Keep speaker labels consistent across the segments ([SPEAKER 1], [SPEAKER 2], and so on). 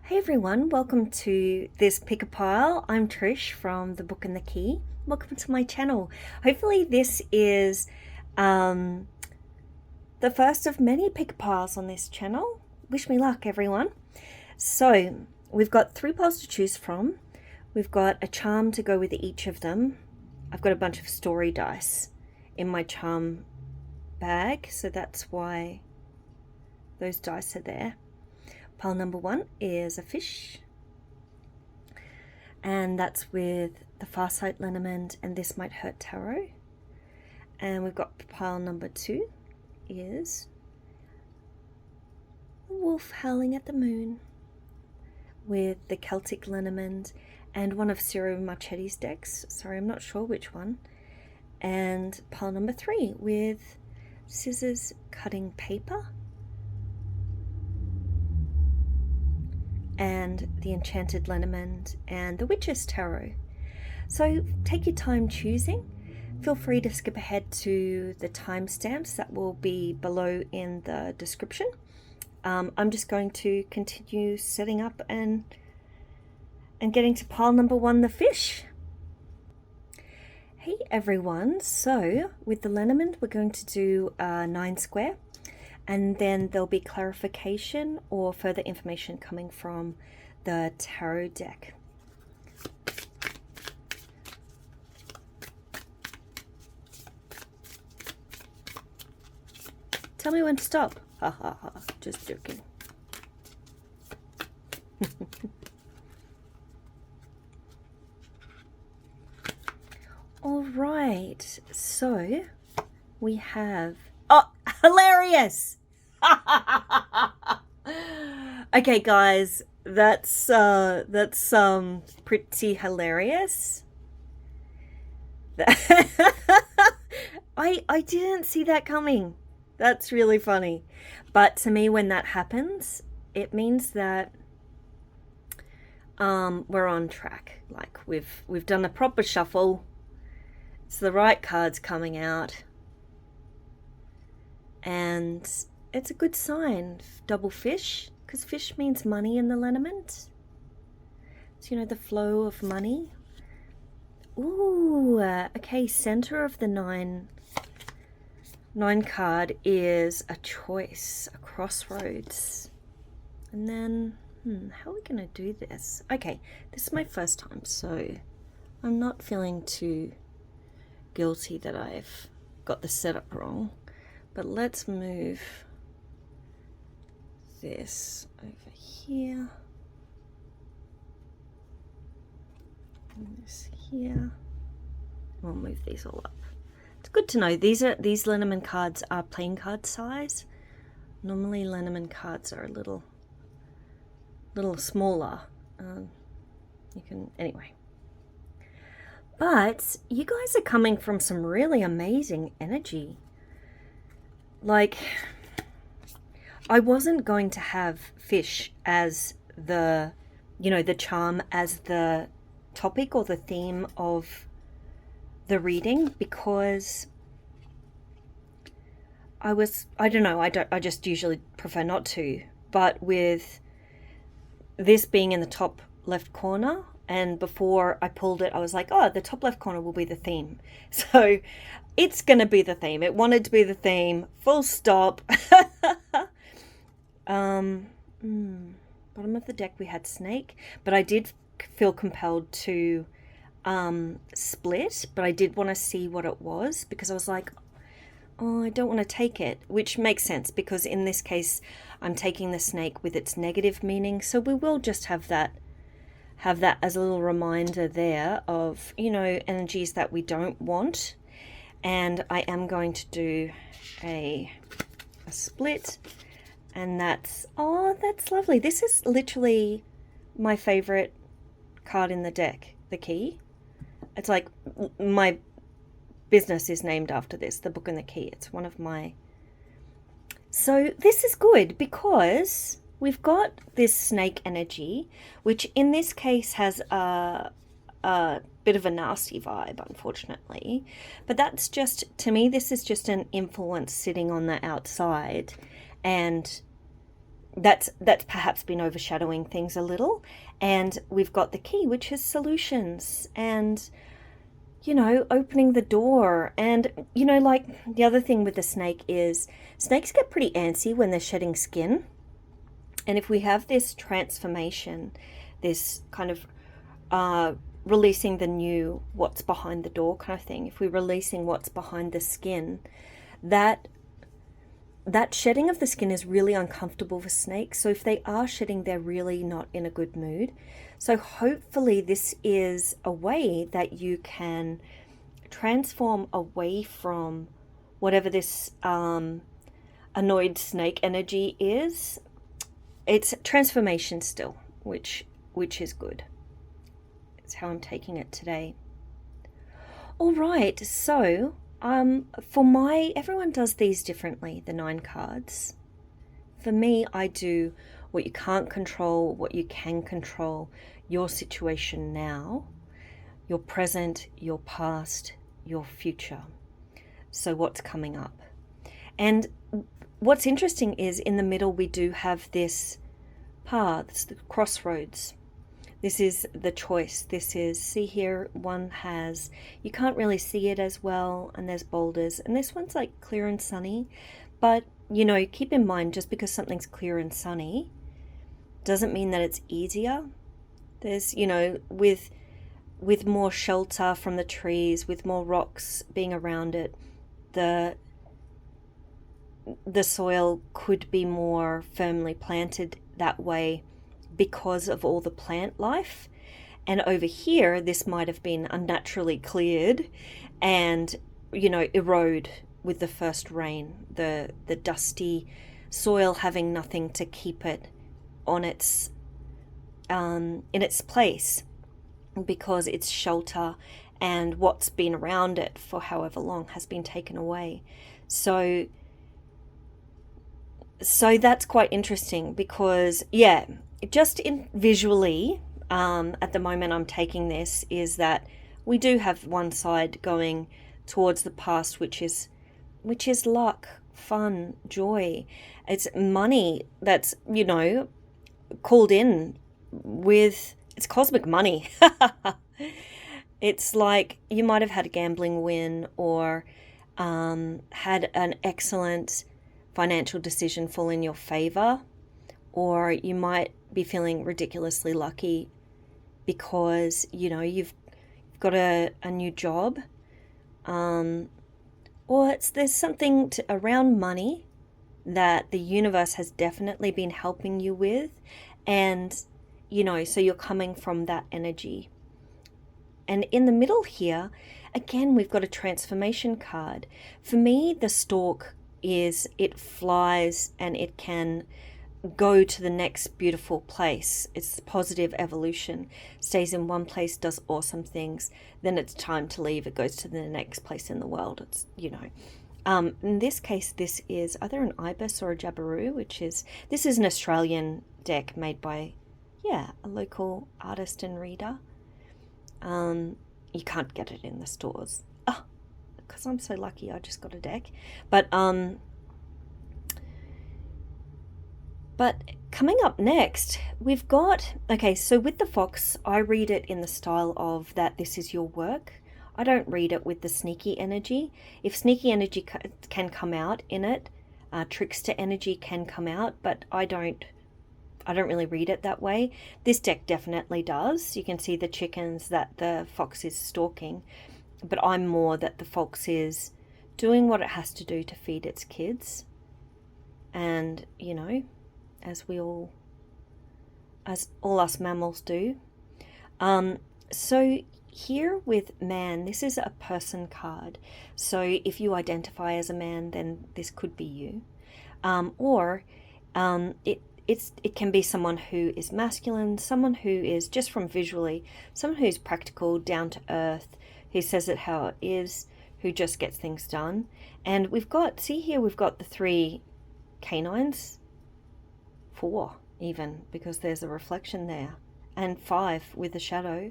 [SPEAKER 1] Hey everyone, welcome to this pickapile. I'm Trish from The Book and the Key. Welcome to my channel. Hopefully this is the first of many pickapiles on this channel. Wish me luck, everyone. So we've got 3 piles to choose from. We've got a charm to go with each of them. I've got a bunch of story dice in my charm bag, so that's why those dice are there. Pile number 1 is a fish, and that's with the Farsight Lenormand and This Might Hurt Tarot. And we've got pile number 2 is a wolf howling at the moon with the Celtic Lenormand and one of Ciro Marchetti's decks. Sorry, I'm not sure which one. And pile number 3 with scissors cutting paper and the Enchanted Lenormand and the Witch's Tarot. So take your time choosing. Feel free to skip ahead to the timestamps that will be below in the description. I'm just going to continue setting up and getting to pile number 1, the fish. Hey everyone, so with the Lenormand we're going to do a 9 square. And then there'll be clarification or further information coming from the tarot deck. Tell me when to stop. Ha ha ha, just joking. All right, so we have... Oh, hilarious! Okay, guys, that's pretty hilarious. I didn't see that coming. That's really funny. But to me, when that happens, it means that we're on track. Like we've done a proper shuffle. It's the right cards coming out. And it's a good sign. Double fish, because fish means money in the Lenormand. So, you know, the flow of money. Ooh, okay, center of the 9 card is a choice, a crossroads. And then, how are we going to do this? Okay, this is my first time, so I'm not feeling too guilty that I've got the setup wrong. But let's move this over here. And this here. We'll move these all up. It's good to know these Lenormand cards are playing card size. Normally Lenormand cards are a little smaller. You can anyway. But you guys are coming from some really amazing energy. Like, I wasn't going to have fish as the, you know, the charm as the topic or the theme of the reading, because I don't know, I just usually prefer not to. But with this being in the top left corner, and before I pulled it, I was like, oh, the top left corner will be the theme. So it's going to be the theme. It wanted to be the theme. Full stop. Bottom of the deck we had snake. But I did feel compelled to split. But I did want to see what it was. Because I was like, oh, I don't want to take it. Which makes sense. Because in this case, I'm taking the snake with its negative meaning. So we will just have that as a little reminder there of, you know, energies that we don't want. And I am going to do a split, and that's, oh, that's lovely. This is literally my favorite card in the deck, the key. It's like my business is named after this, the Book and the Key. It's one of my... So this is good because we've got this snake energy, which in this case has a bit of a nasty vibe, unfortunately. But that's just, to me, this is just an influence sitting on the outside. And that's perhaps been overshadowing things a little. And we've got the key, which is solutions and, opening the door. And, like the other thing with the snake is snakes get pretty antsy when they're shedding skin. And if we have this transformation, this kind of releasing the new, what's behind the door kind of thing, if we're releasing what's behind the skin, that shedding of the skin is really uncomfortable for snakes. So if they are shedding, they're really not in a good mood. So hopefully this is a way that you can transform away from whatever this annoyed snake energy is. It's transformation still, which is good. It's how I'm taking it today. All right, so everyone does these differently, the 9 cards. For me, I do what you can't control, what you can control, your situation now, your present, your past, your future. So what's coming up? And what's interesting is in the middle we do have this paths, the crossroads. This is the choice. This is, see here, one has, you can't really see it as well, and there's boulders, and this one's like clear and sunny. But, keep in mind, just because something's clear and sunny doesn't mean that it's easier. There's, with more shelter from the trees, with more rocks being around it, the soil could be more firmly planted that way because of all the plant life. And over here, this might have been unnaturally cleared and, erode with the first rain, the dusty soil having nothing to keep it on its in its place, because its shelter and what's been around it for however long has been taken away. So that's quite interesting because, just in visually, at the moment I'm taking this, is that we do have one side going towards the past, which is luck, fun, joy. It's money that's, called in with, it's cosmic money. It's like you might have had a gambling win or had an excellent financial decision fall in your favor, or you might be feeling ridiculously lucky because you've got a new job, or there's something around money that the universe has definitely been helping you with, and so you're coming from that energy. And in the middle here, again, we've got a transformation card. For me, the stork is, it flies and it can go to the next beautiful place. It's positive evolution. Stays in one place, does awesome things, then it's time to leave. It goes to the next place in the world. It's, in this case, this is either an ibis or a jabiru, this is an Australian deck made by, a local artist and reader. You can't get it in the stores. Because I'm so lucky I just got a deck. But coming up next, we've got, so with the fox, I read it in the style of that this is your work. I don't read it with the sneaky energy. If sneaky energy can come out in it, trickster energy can come out, but I don't really read it that way. This deck definitely does. You can see the chickens that the fox is stalking, but I'm more that the fox is doing what it has to do to feed its kids. And, as all us mammals do. So here with man, this is a person card. So if you identify as a man, then this could be you. Or it can be someone who is masculine, someone who is, just from visually, someone who's practical, down to earth, who says it how it is, who just gets things done. And we've got the 3 canines, 4 even, because there's a reflection there, and 5 with the shadow.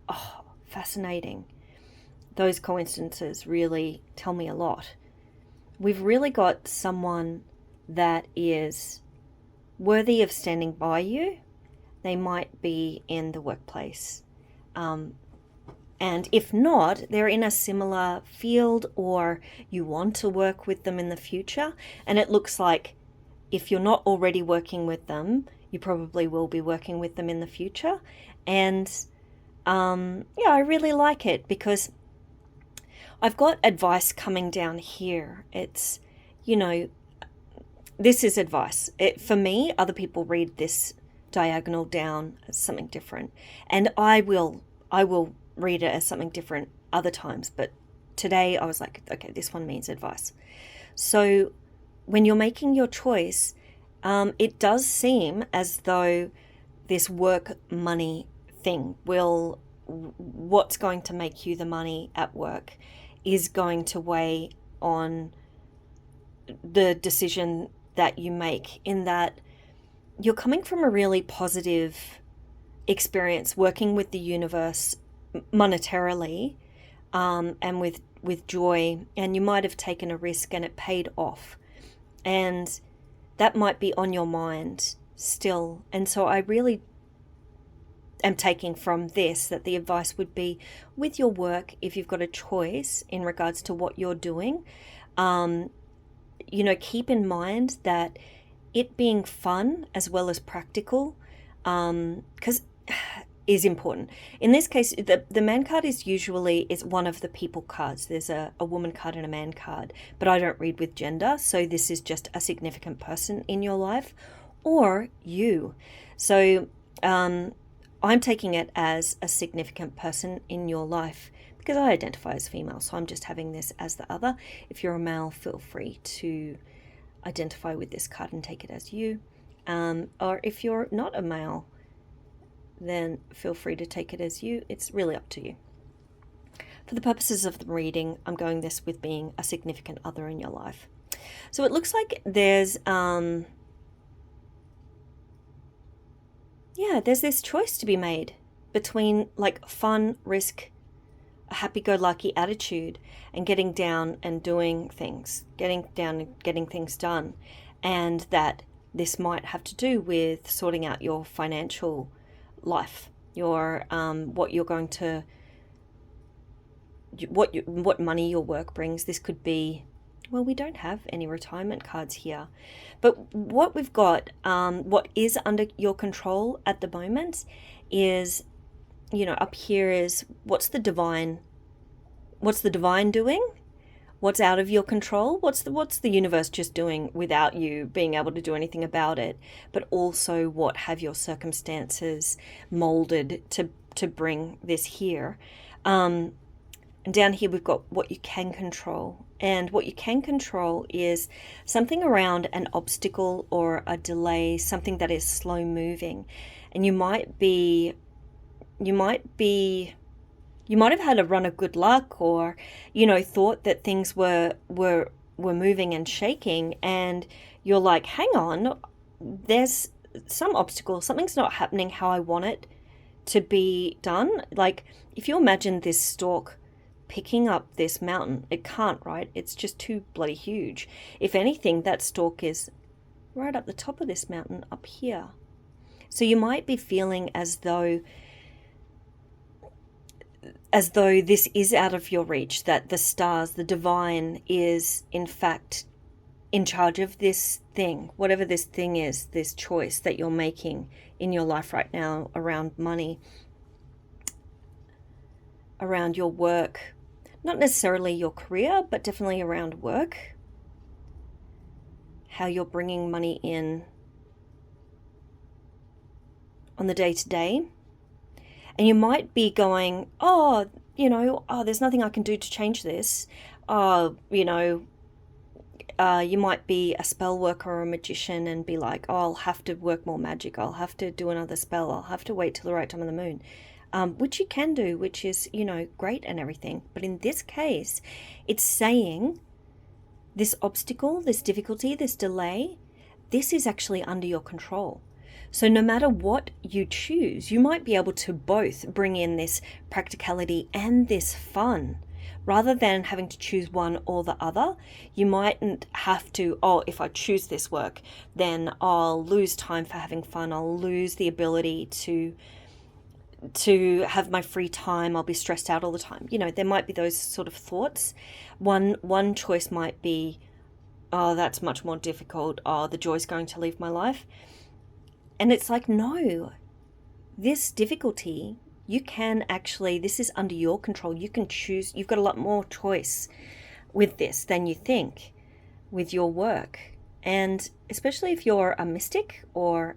[SPEAKER 1] Oh, fascinating. Those coincidences really tell me a lot. We've really got someone that is worthy of standing by you, they might be in the workplace. And if not, they're in a similar field, or you want to work with them in the future. And it looks like if you're not already working with them, you probably will be working with them in the future. And yeah, I really like it because I've got advice coming down here. It's, you know, this is advice. For me, other people read this diagonal down as something different. And I will read it as something different other times. But today I was like, okay, this one means advice. So when you're making your choice, it does seem as though this work money thing what's going to make you the money at work is going to weigh on the decision that you make, in that you're coming from a really positive experience working with the universe monetarily, and with joy, and you might have taken a risk and it paid off, and that might be on your mind still. And so I really am taking from this that the advice would be, with your work, if you've got a choice in regards to what you're doing, keep in mind that it being fun as well as practical, because is important. In this case, the man card is one of the people cards. There's a woman card and a man card, but I don't read with gender, so this is just a significant person in your life, or you. So I'm taking it as a significant person in your life because I identify as female, so I'm just having this as the other. If you're a male, feel free to identify with this card and take it as you. Or if you're not a male, then feel free to take it as you. It's really up to you. For the purposes of the reading, I'm going this with being a significant other in your life. So it looks like there's this choice to be made between like fun, risk, a happy-go-lucky attitude, and getting down and doing things, getting things done. And that this might have to do with sorting out your financial life, your what money your work brings. This could be, well, we don't have any retirement cards here, but what we've got, what is under your control at the moment is, up here is what's the divine doing, what's out of your control, what's the universe just doing without you being able to do anything about it, but also what have your circumstances molded to bring this here. And down here we've got what you can control, and what you can control is something around an obstacle or a delay, something that is slow moving, and you might have had a run of good luck, or thought that things were moving and shaking, and you're like, hang on, there's some obstacle, something's not happening how I want it to be done. Like, if you imagine this stalk picking up this mountain, it can't, right? It's just too bloody huge. If anything, that stalk is right up the top of this mountain up here. So you might be feeling as though this is out of your reach, that the stars, the divine, is in fact in charge of this thing, whatever this thing is, this choice that you're making in your life right now around money, around your work, not necessarily your career, but definitely around work, how you're bringing money in on the day-to-day. And you might be going, there's nothing I can do to change this. You might be a spell worker or a magician and be like, I'll have to work more magic. I'll have to do another spell. I'll have to wait till the right time of the moon, which you can do, which is, great and everything. But in this case, it's saying this obstacle, this difficulty, this delay, this is actually under your control. So no matter what you choose, you might be able to both bring in this practicality and this fun, rather than having to choose one or the other, you mightn't have to, oh, if I choose this work, then I'll lose time for having fun. I'll lose the ability to have my free time. I'll be stressed out all the time. You know, there might be those sort of thoughts. One choice might be, oh, that's much more difficult. Oh, the joy's going to leave my life. And it's like, no, this difficulty, you can actually, this is under your control. You can choose. You've got a lot more choice with this than you think with your work. And especially if you're a mystic or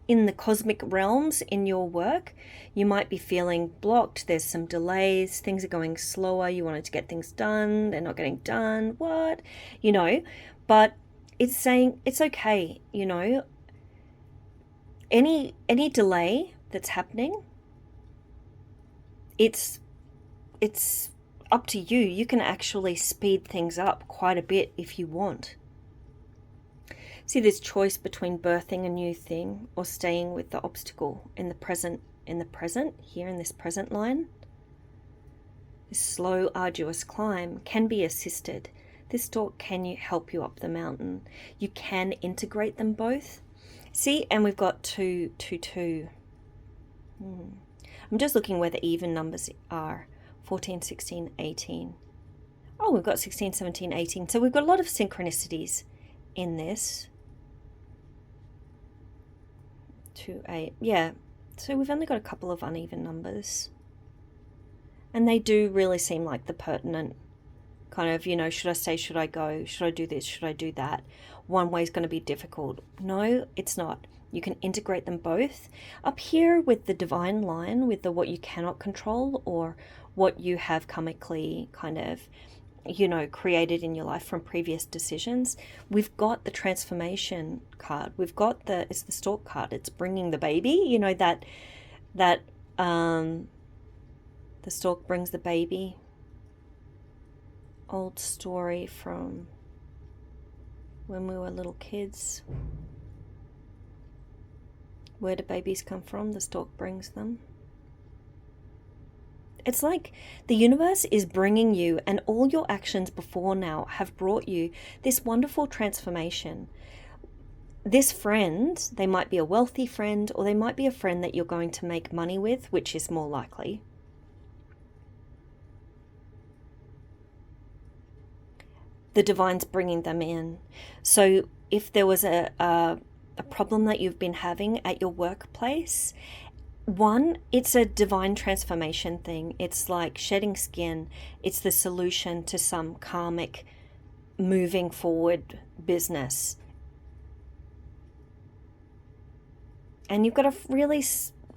[SPEAKER 1] in the cosmic realms in your work, you might be feeling blocked. There's some delays. Things are going slower. You wanted to get things done. They're not getting done. What? You know, but it's saying it's okay. You know, any delay that's happening, it's up to you. You can actually speed things up quite a bit if you want. See, this choice between birthing a new thing or staying with the obstacle in the present, here in this present line. This slow, arduous climb can be assisted. This stalk can help you up the mountain. You can integrate them both. See, and we've got 2, 2, 2. I'm just looking where the even numbers are. 14, 16, 18. Oh, we've got 16, 17, 18. So we've got a lot of synchronicities in this. 2, 8. Yeah, so we've only got a couple of uneven numbers. And they do really seem like the pertinent kind of, you know, should I stay, should I go, should I do this, should I do that? One way is going to be difficult. No, it's not. You can integrate them both. Up here with the divine line, with the what you cannot control or what you have karmically kind of, you know, created in your life from previous decisions, we've got the transformation card. We've got it's the stalk card. It's bringing the baby, you know, that the stalk brings the baby. Old story from when we were little kids. Where do babies come from? The stalk brings them. It's like the universe is bringing you, and all your actions before now have brought you this wonderful transformation. This friend, they might be a wealthy friend, or they might be a friend that you're going to make money with, which is more likely. The divine's bringing them in. So if there was a problem that you've been having at your workplace, one, it's a divine transformation thing. It's like shedding skin. It's the solution to some karmic moving forward business. And you've got a really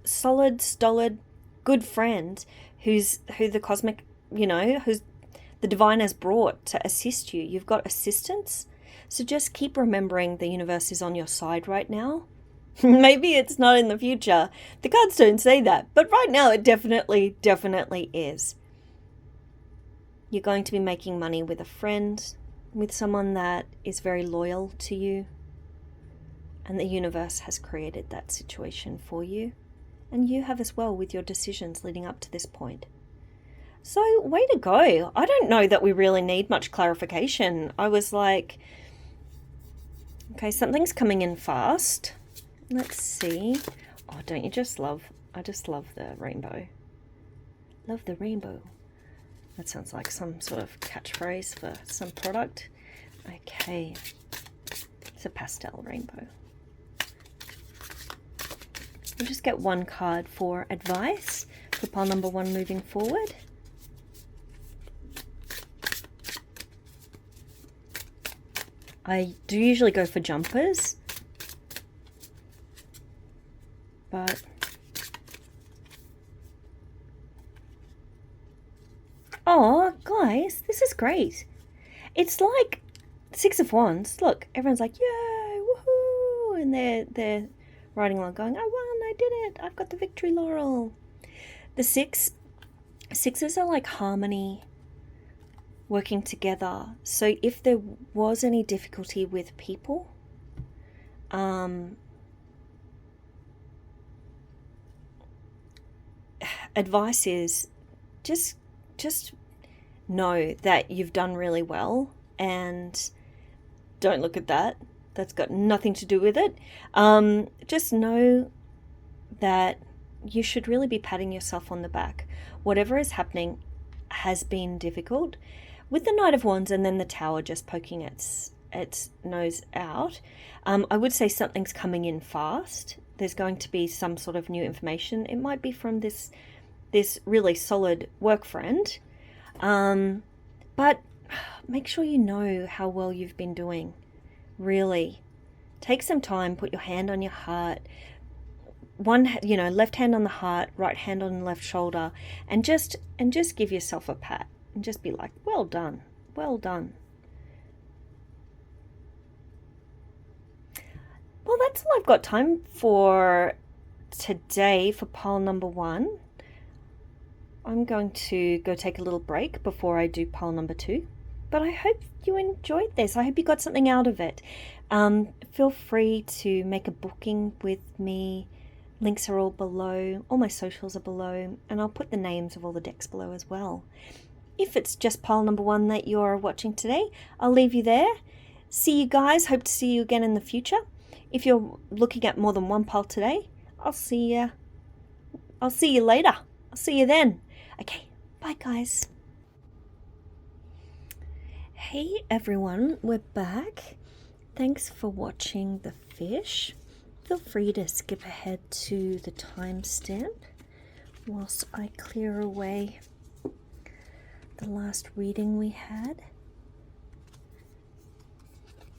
[SPEAKER 1] solid, stolid, good friend who the cosmic, you know, who's the divine has brought to assist you. You've got assistance. So just keep remembering the universe is on your side right now. Maybe it's not in the future. The cards don't say that, but right now it definitely is. You're going to be making money with a friend, with someone that is very loyal to you. And the universe has created that situation for you. And you have as well with your decisions leading up to this point. So, way to go. I don't know that we really need much clarification. I was like, okay, something's coming in fast. Let's see. Oh, don't you just love, I just love the rainbow. Love the rainbow. That sounds like some sort of catchphrase for some product. Okay. It's a pastel rainbow. We'll just get one card for advice for pile number 1 moving forward. I do usually go for jumpers, but oh, guys, this is great. It's like 6 of Wands. Look, everyone's like, yay, woohoo, and they're riding along going, I won, I did it, I've got the victory laurel. The sixes are like harmony, working together. So if there was any difficulty with people, advice is just know that you've done really well, and don't look at that. That's got nothing to do with it. Just know that you should really be patting yourself on the back. Whatever is happening has been difficult. With the Knight of Wands and then the Tower just poking its nose out, I would say something's coming in fast. There's going to be some sort of new information. It might be from this really solid work friend. But make sure you know how well you've been doing. Really. Take some time, put your hand on your heart. Left hand on the heart, right hand on the left shoulder, and just give yourself a pat and just be like, well done, well done. Well, that's all I've got time for today for pile number 1. I'm going to go take a little break before I do pile number 2. But I hope you enjoyed this. I hope you got something out of it. Feel free to make a booking with me. Links are all below. All my socials are below. And I'll put the names of all the decks below as well. If it's just pile number 1 that you're watching today, I'll leave you there. See you guys. Hope to see you again in the future. If you're looking at more than one pile today, I'll see you later. I'll see you then. Okay, bye guys. Hey everyone, we're back. Thanks for watching the fish. Feel free to skip ahead to the timestamp whilst I clear away the last reading we had.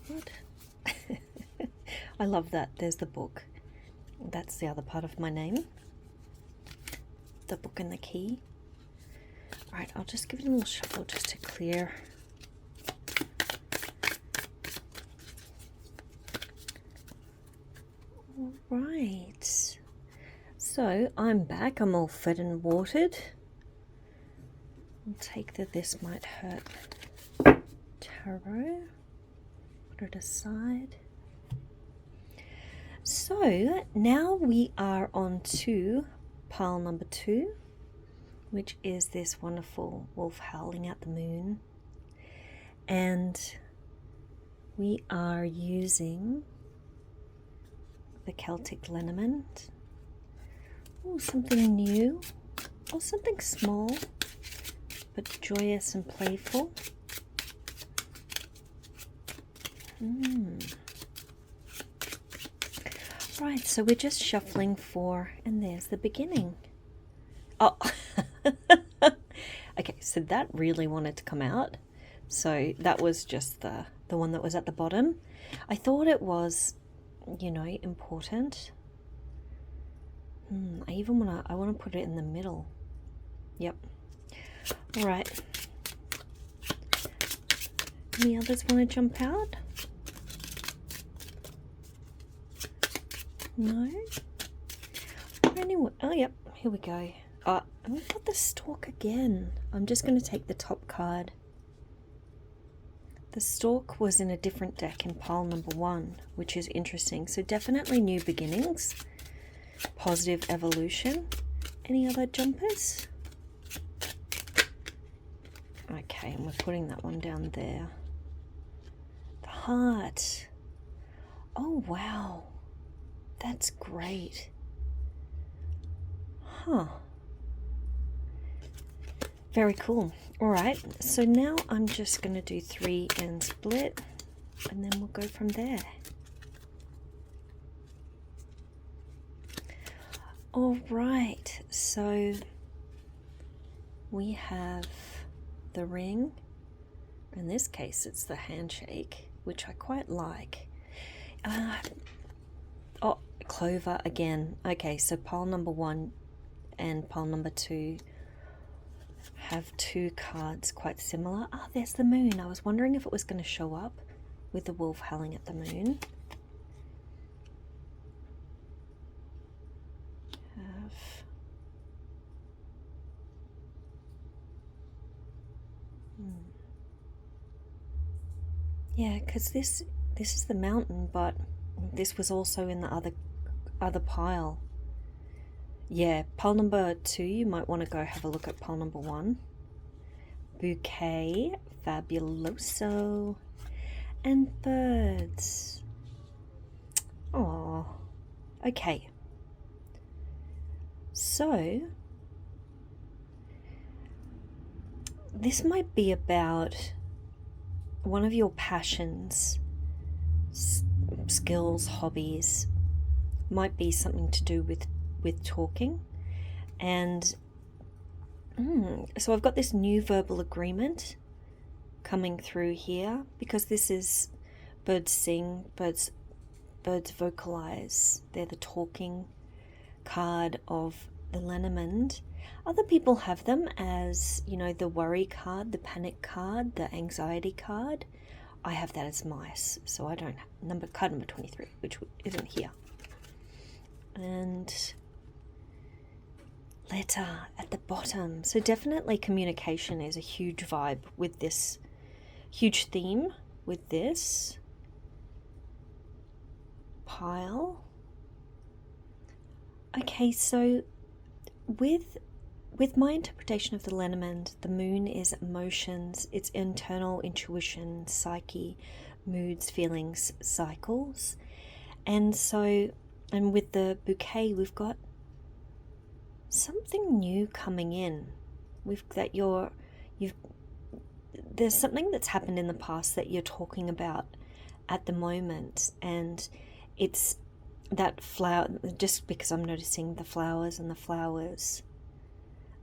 [SPEAKER 1] What? I love that. There's the book. That's the other part of my name. The Book and the Key. Alright, I'll just give it a little shuffle just to clear. Alright. So, I'm back. I'm all fed and watered. I'll take the This Might Hurt tarot. Put it aside. So, now we are on to pile number 2, which is this wonderful wolf howling at the moon. And we are using the Celtic Lenormand. Oh, something new. Or something small, but joyous and playful. Right, so we're just shuffling for, and there's the beginning. Oh, okay, so that really wanted to come out. So that was just the one that was at the bottom. I thought it was, important. I want to put it in the middle. Yep. All right. Any others want to jump out? No? Anyway, oh yep, here we go. And we've got the Stork again. I'm just going to take the top card. The Stork was in a different deck in pile number 1, which is interesting. So definitely new beginnings. Positive evolution. Any other jumpers? Okay, and we're putting that one down there. The Heart. Oh, wow. That's great. Huh. Very cool. Alright, so now I'm just going to do 3 and split, and then we'll go from there. Alright, so we have the ring. In this case, it's the handshake, which I quite like. Oh, Clover again. Okay, so pile number 1 and pile number 2 have 2 cards quite similar. Ah, there's the moon. I was wondering if it was going to show up with the wolf howling at the moon. Yeah, because this is the mountain, but this was also in the other pile. Yeah, pile number 2, you might want to go have a look at pile number 1. bouquet, fabuloso, and birds. Oh, okay. So, this might be about one of your passions, skills, hobbies. Might be something to do with talking. And so I've got this new verbal agreement coming through here, because this is birds sing, birds vocalize. They're the talking card of the Lenormand. Other people have them as, the worry card, the panic card, the anxiety card. I have that as mice, so I don't have card number 23, which isn't here. And letter at the bottom. So definitely communication is a huge vibe with this, huge theme with this pile. Okay, so with my interpretation of the Lenormand, the moon is emotions, it's internal intuition, psyche, moods, feelings, cycles. And with the bouquet, we've got something new coming in. There's something that's happened in the past that you're talking about at the moment, and it's that flower, just because I'm noticing the flowers and the flowers.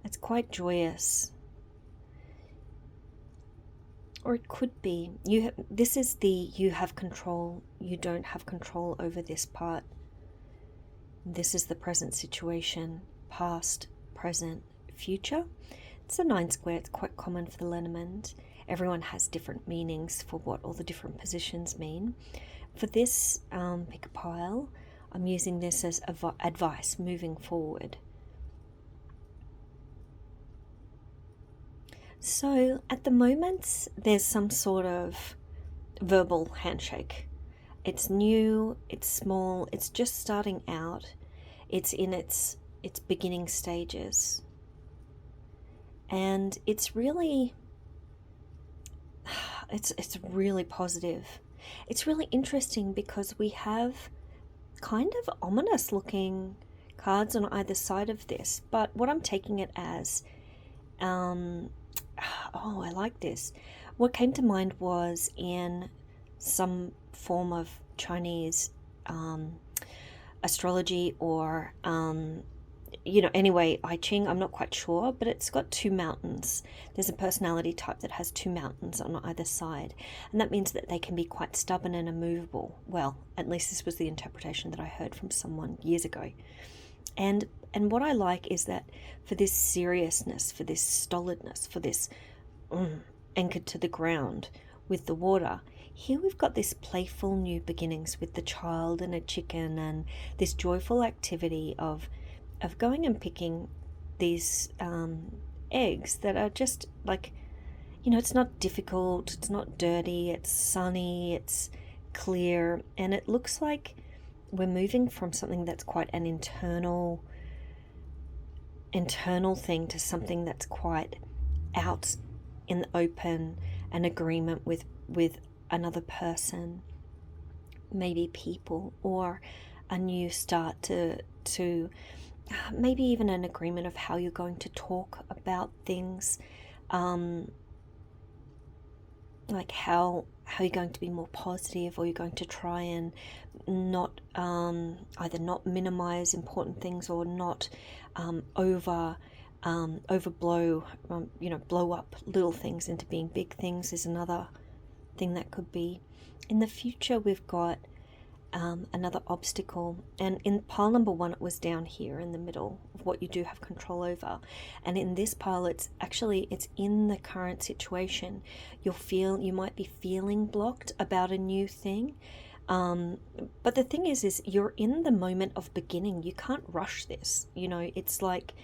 [SPEAKER 1] It's quite joyous. Or it could be, this is the you have control, you don't have control over this part. This is the present situation, past, present, future. It's a 9 square, it's quite common for the Lenormand. Everyone has different meanings for what all the different positions mean. For this pickapile, I'm using this as advice moving forward. So at the moment, there's some sort of verbal handshake. It's new, it's small, it's just starting out. It's in its beginning stages. And it's really, it's really positive. It's really interesting because we have kind of ominous looking cards on either side of this. But what I'm taking it as, I like this. What came to mind was in some form of Chinese astrology or, anyway, I Ching, I'm not quite sure, but it's got 2 mountains. There's a personality type that has 2 mountains on either side, and that means that they can be quite stubborn and immovable. Well, at least this was the interpretation that I heard from someone years ago. And what I like is that for this seriousness, for this stolidness, for this anchored to the ground with the water, here we've got this playful new beginnings with the child and a chicken, and this joyful activity of going and picking these eggs that are just like, it's not difficult, it's not dirty, it's sunny, it's clear, and it looks like we're moving from something that's quite an internal thing to something that's quite out in the open, an agreement with another person, maybe people, or a new start to maybe even an agreement of how you're going to talk about things, like how you're going to be more positive, or you're going to try and not either not minimize important things or not overblow, blow up little things into being big things is another thing that could be. In the future, we've got another obstacle, and in pile number 1 it was down here in the middle of what you do have control over, and in this pile it's in the current situation. You might be feeling blocked about a new thing, but the thing is you're in the moment of beginning. You can't rush this. It's like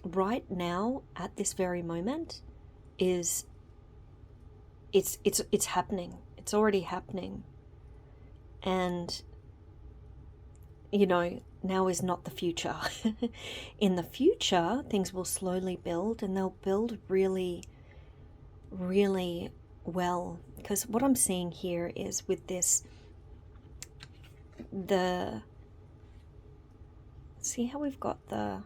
[SPEAKER 1] right now at this very moment is it's happening. It's already happening. And now is not the future. In the future, things will slowly build, and they'll build really really well, because what I'm seeing here is with this, see how we've got the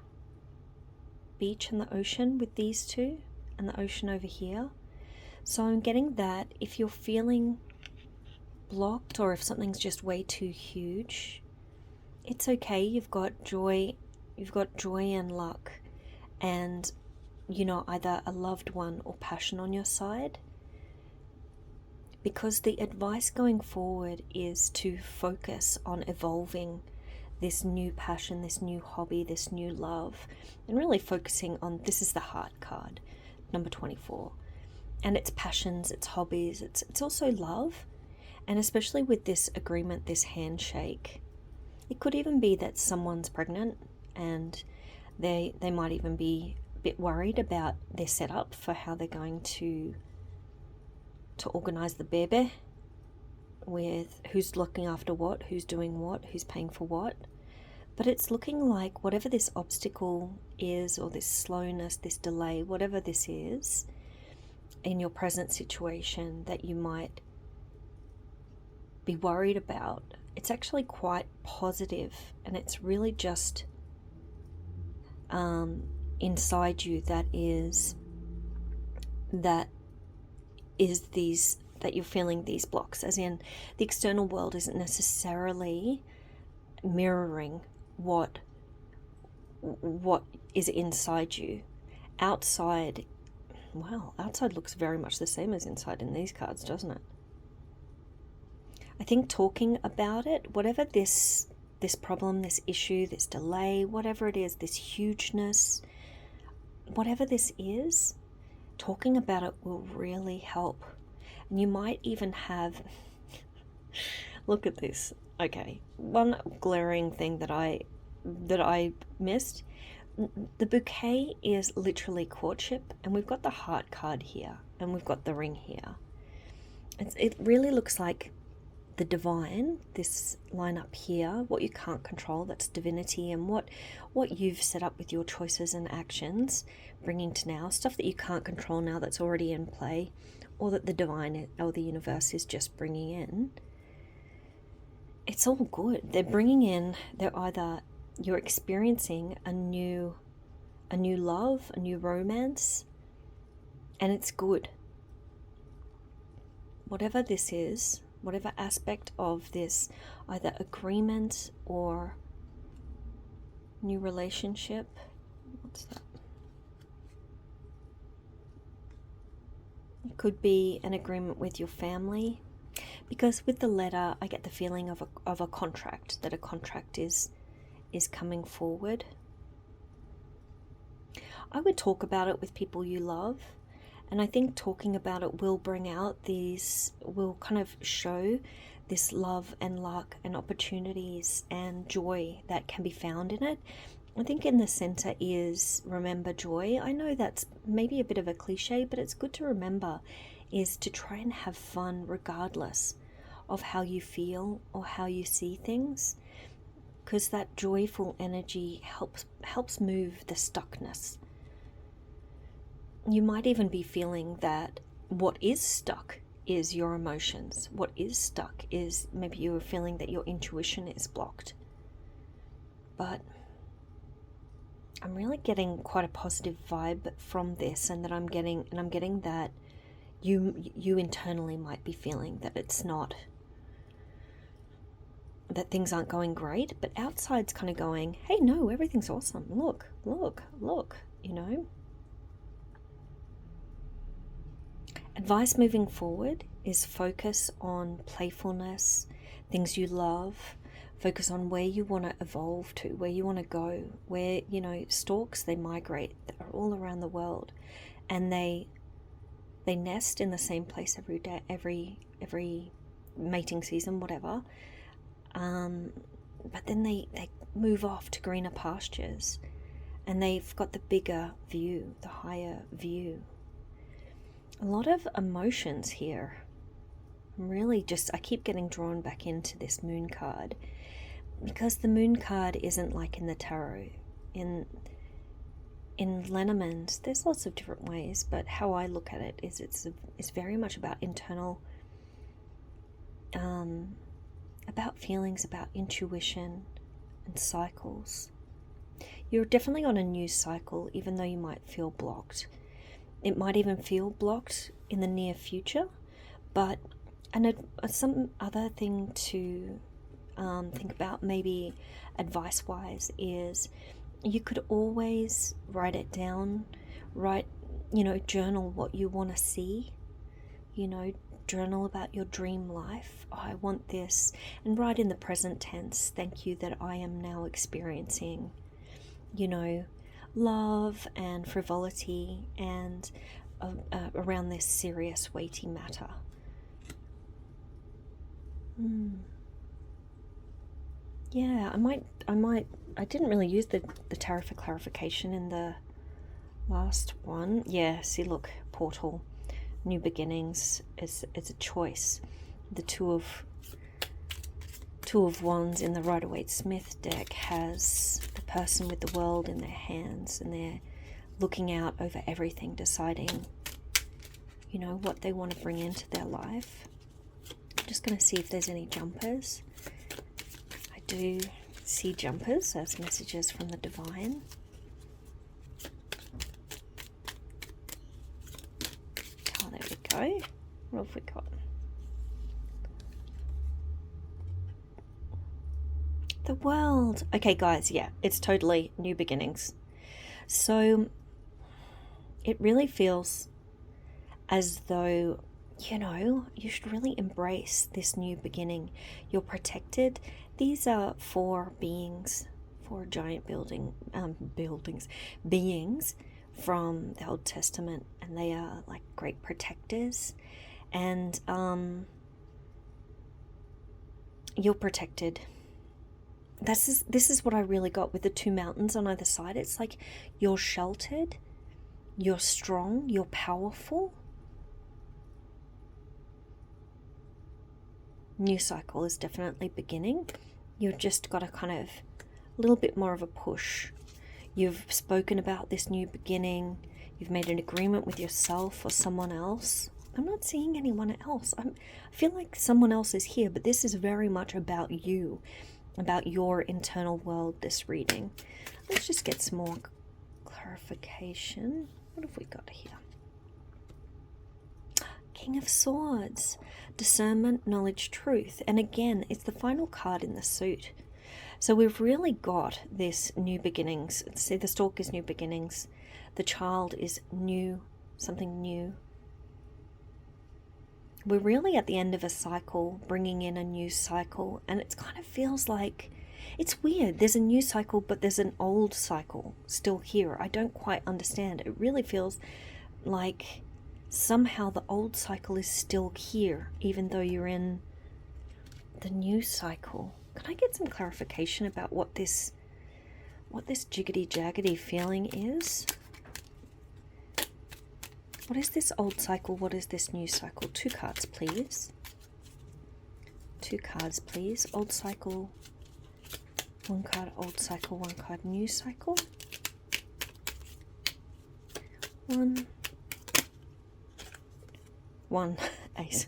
[SPEAKER 1] beach and the ocean with these two, and the ocean over here. So I'm getting that if you're feeling blocked, or if something's just way too huge, it's okay. You've got joy and luck, and either a loved one or passion on your side. Because the advice going forward is to focus on evolving this new passion, this new hobby, this new love, and really focusing on, this is the heart card, number 24. And it's passions, it's hobbies, it's also love. And especially with this agreement, this handshake, it could even be that someone's pregnant and they might even be a bit worried about their setup for how they're going to organize the baby, with who's looking after what, who's doing what, who's paying for what. But it's looking like whatever this obstacle is, or this slowness, this delay, whatever this is in your present situation that you might be worried about, it's actually quite positive, and it's really just inside you that you're feeling these blocks, as in the external world isn't necessarily mirroring what is inside you. Outside looks very much the same as inside in these cards, doesn't it? I think talking about it, whatever this problem, this issue, this delay, whatever it is, this hugeness, whatever this is, talking about it will really help. And you might even have, look at this. Okay, one glaring thing that I missed. The bouquet is literally courtship, and we've got the heart card here, and we've got the ring here. It really looks like the divine, this line up here, what you can't control, that's divinity, and what you've set up with your choices and actions, bringing to now, stuff that you can't control now that's already in play, or that the divine or the universe is just bringing in. It's all good. They're bringing in, you're experiencing a new love, a new romance, and it's good. Whatever this is, whatever aspect of this, either agreement or new relationship, what's that? It could be an agreement with your family, because with the letter I get the feeling of a contract, that a contract is coming forward. I would talk about it with people you love, and I think talking about it will will kind of show this love and luck and opportunities and joy that can be found in it. I think in the center is remember joy. I know that's maybe a bit of a cliche, but it's good to remember, is to try and have fun regardless of how you feel or how you see things, because that joyful energy helps move the stuckness. You might even be feeling that what is stuck is your emotions. What is stuck is maybe you're feeling that your intuition is blocked. But I'm really getting quite a positive vibe from this, and I'm getting that you internally might be feeling that it's not, that things aren't going great, but outside's kind of going, hey, no, everything's awesome. Look, Advice moving forward is focus on playfulness, things you love, focus on where you want to evolve to, where you want to go, where, storks, they migrate, they're all around the world, and they nest in the same place every day, every mating season, whatever. But then they move off to greener pastures, and they've got the bigger view, the higher view. A lot of emotions here. I keep getting drawn back into this moon card, because the moon card isn't like in the tarot. in Lenormand, there's lots of different ways, but how I look at it is it's very much about internal, about feelings, about intuition and cycles. You're definitely on a new cycle, even though you might feel blocked. It might even feel blocked in the near future, but some other thing to think about, maybe advice-wise, is you could always write it down, journal what you want to see, journal about your dream life. Oh, I want this, and write in the present tense, thank you that I am now experiencing, love and frivolity and around this serious, weighty matter. Yeah, I didn't really use the tarot for clarification in the last one. Yeah, see, look, portal, new beginnings, it's a choice. The two of wands in the Rider-Waite-Smith deck has the person with the world in their hands, and they're looking out over everything, deciding, what they want to bring into their life. I'm just going to see if there's any jumpers. I do see jumpers as messages from the divine. Oh, there we go. What have we got? The world. Okay, guys, yeah, it's totally new beginnings. So it really feels as though, you should really embrace this new beginning. You're protected. These are four beings, four giant beings from the Old Testament, and they are like great protectors. And you're protected. This is what I really got with the two mountains on either side. It's like you're sheltered, you're strong, you're powerful. New cycle is definitely beginning. You've just got a kind of a little bit more of a push. You've spoken about this new beginning. You've made an agreement with yourself or someone else. I'm not seeing anyone else. I feel like someone else is here, but this is very much about you, about your internal world, this reading. Let's just get some more clarification. What have we got here? King of Swords, discernment, knowledge, truth. And again, it's the final card in the suit. So we've really got this new beginnings. See, the stork is new beginnings. The child is new, something new. We're really at the end of a cycle, bringing in a new cycle. And it kind of feels like, it's weird. There's a new cycle, but there's an old cycle still here. I don't quite understand. It really feels like somehow the old cycle is still here, even though you're in the new cycle. Can I get some clarification about what this jiggity-jaggedy feeling is? What is this old cycle? What is this new cycle? 2 cards, please. 2 cards, please. Old cycle. 1 card, old cycle. 1 card, new cycle. 1 ace.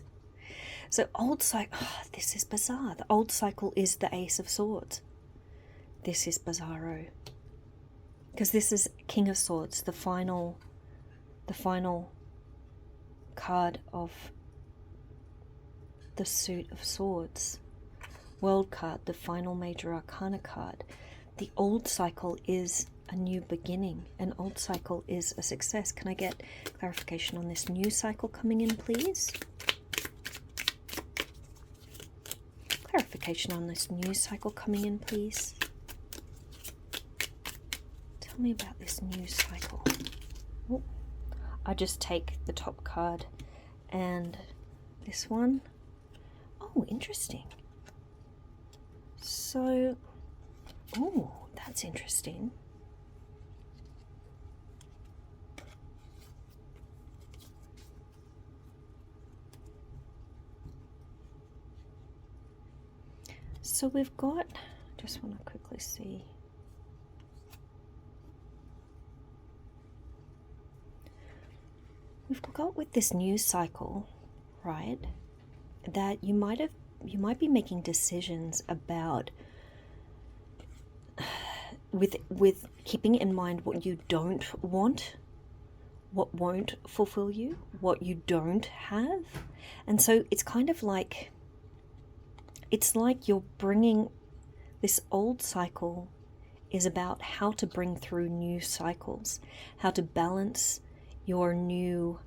[SPEAKER 1] So old cycle, this is bizarre. The old cycle is the Ace of Swords. This is bizarro. Because this is King of Swords, the final card of the suit of swords. World card, the final major arcana card. The old cycle is a new beginning. An old cycle is a success. Can I get clarification on this new cycle coming in, please? Clarification on this new cycle coming in, please. Tell me about this new cycle. Oh, I just take the top card and this one. Oh, interesting. So, oh, that's interesting. So we've got, just want to quickly see. we've got with this news cycle, right, that you might be making decisions about with keeping in mind what you don't want, what won't fulfill you, what you don't have. And so it's kind of like, it's like you're bringing this old cycle is about how to bring through new cycles, how to balance your new,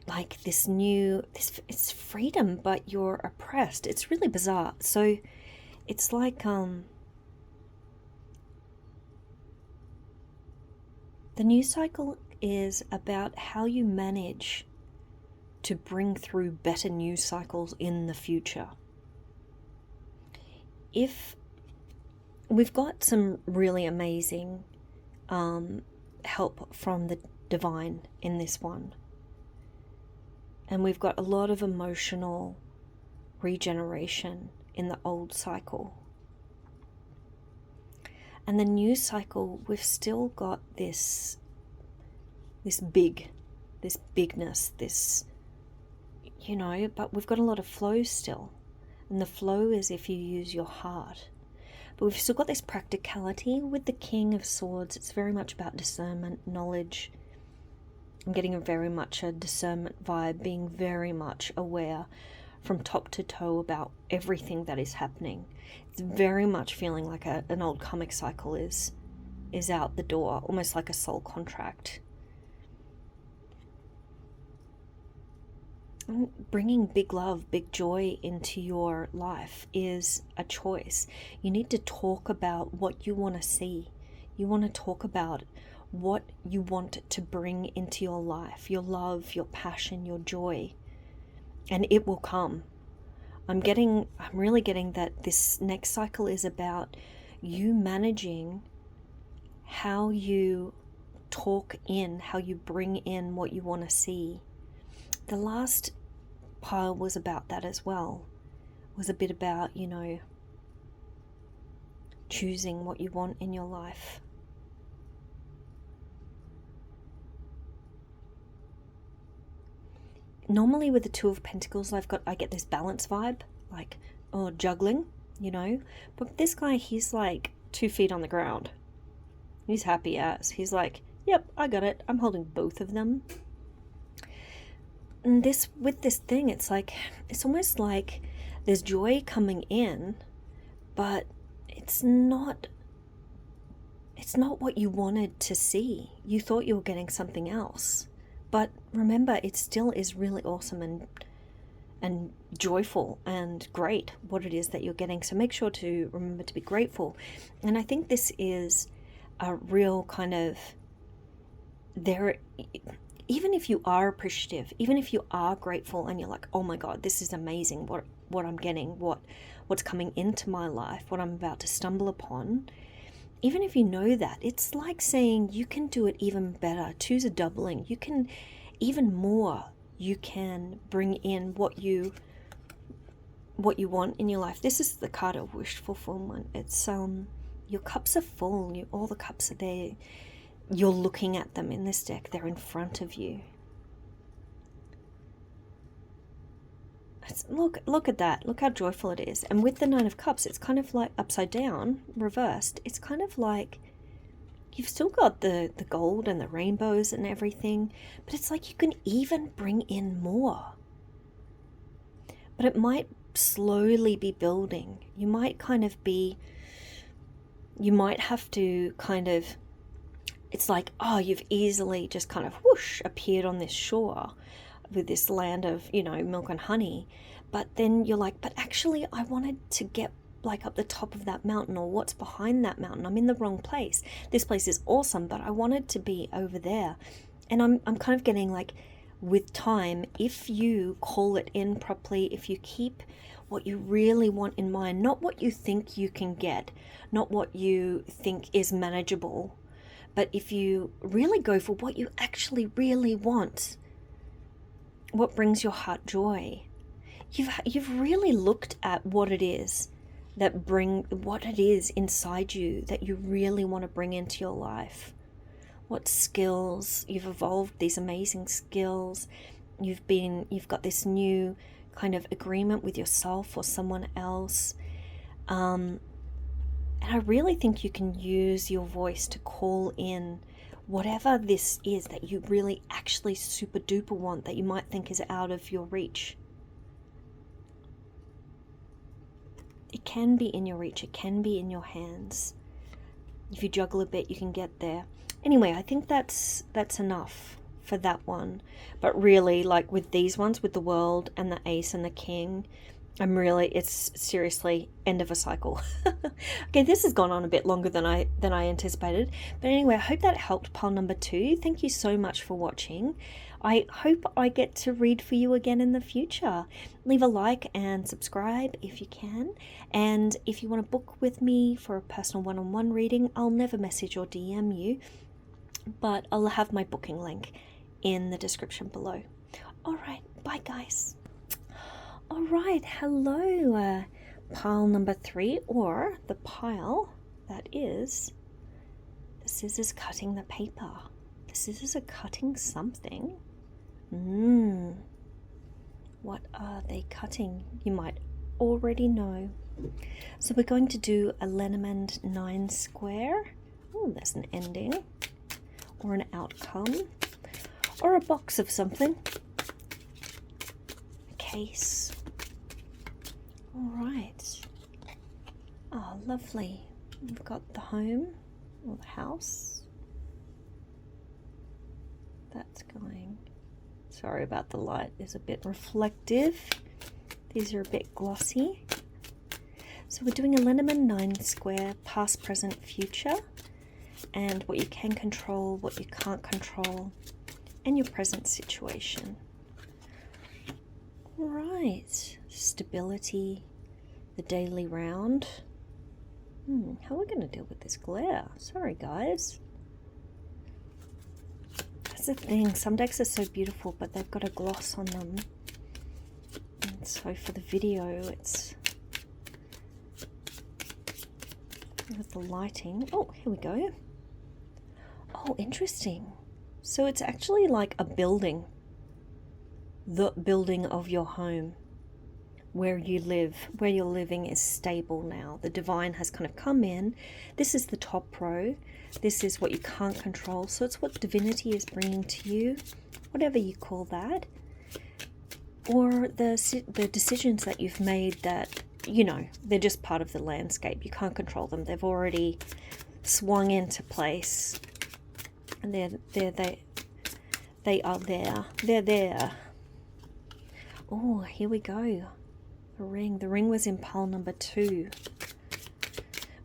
[SPEAKER 1] like this it's freedom, but you're oppressed. It's really bizarre. So it's like the new cycle is about how you manage to bring through better news cycles in the future. If we've got some really amazing help from the divine in this one, and we've got a lot of emotional regeneration in the old cycle. And the new cycle, we've still got this bigness, but we've got a lot of flow still. And the flow is if you use your heart. But we've still got this practicality with the King of Swords. It's very much about discernment, knowledge. I'm getting very much a discernment vibe, being very much aware from top to toe about everything that is happening. It's very much feeling like an old comic cycle is out the door, almost like a soul contract. Bringing big love, big joy into your life is a choice. You need to talk about what you want to see. You want to talk about what you want to bring into your life, your love, your passion, your joy, and it will come. I'm really getting that this next cycle is about you managing how you talk in, how you bring in what you want to see. The last pile was about that as well. It was a bit about, choosing what you want in your life. Normally with the Two of Pentacles, I get this balance vibe, like, juggling, But this guy, he's like 2 feet on the ground. He's happy as. He's like, yep, I got it. I'm holding both of them. And with this thing, it's almost like there's joy coming in, but it's not what you wanted to see. You thought you were getting something else. But remember, it still is really awesome and joyful and great what it is that you're getting. So make sure to remember to be grateful. And I think this is a real kind of even if you are appreciative, even if you are grateful and you're like, oh my God, this is amazing what I'm getting, what's coming into my life, what I'm about to stumble upon. Even if you know that, it's like saying you can do it even better. Two's a doubling. You can even more. You can bring in what you want in your life. This is the card of wish fulfillment. It's your cups are full. All the cups are there. You're looking at them in this deck. They're in front of you. Look at that. Look how joyful it is. And with the Nine of Cups, it's kind of like upside down, reversed. It's kind of like you've still got the gold and the rainbows and everything, but it's like you can even bring in more. But it might slowly be building. You might have to kind of, it's like, you've easily just kind of whoosh appeared on this shore with this land of, milk and honey. But then you're like, but actually I wanted to get like up the top of that mountain, or what's behind that mountain. I'm in the wrong place. This place is awesome, but I wanted to be over there. And I'm kind of getting like, with time, if you call it in properly, if you keep what you really want in mind, not what you think you can get, not what you think is manageable, but if you really go for what you actually really want, what brings your heart joy, you've really looked at what it is inside you that you really want to bring into your life. what skills you've evolved, these amazing skills. You've got this new kind of agreement with yourself or someone else. And I really think you can use your voice to call in whatever this is that you really actually super duper want, that you might think is out of your reach. It can be in your reach, it can be in your hands. If you juggle a bit, you can get there. Anyway, I think that's enough for that one. But really, like with these ones, with the World and the Ace and the King, it's seriously end of a cycle. Okay, this has gone on a bit longer than I anticipated. But anyway, I hope that helped pile number 2. Thank you so much for watching. I hope I get to read for you again in the future. Leave a like and subscribe if you can. And if you want to book with me for a personal one-on-one reading, I'll never message or DM you, but I'll have my booking link in the description below. All right, bye guys. All right, hello, pile number 3, or the pile that is the scissors cutting the paper. The scissors are cutting something. What are they cutting? You might already know. So we're going to do a Lenormand 9 square. Oh, there's an ending, or an outcome, or a box of something. A case. All right. Oh, lovely. We've got the home, or the house. That's going. Sorry about the light, is a bit reflective. These are a bit glossy. So we're doing a Lenormand 9 square, past, present, future, and what you can control, what you can't control, and your present situation. All right, stability, the daily round. How are we going to deal with this glare? Sorry, guys. That's the thing. Some decks are so beautiful, but they've got a gloss on them. And so for the video, it's with the lighting. Oh, here we go. Oh, interesting. So it's actually like a building. The building of your home. Where you live, where you're living is stable now. The divine has kind of come in. This is the top row. This is what you can't control. So it's what divinity is bringing to you, whatever you call that. Or the decisions that you've made that, you know, they're just part of the landscape. You can't control them. They've already swung into place. And they are there. They're there. Oh, here we go. The ring. The ring was in pile number 2.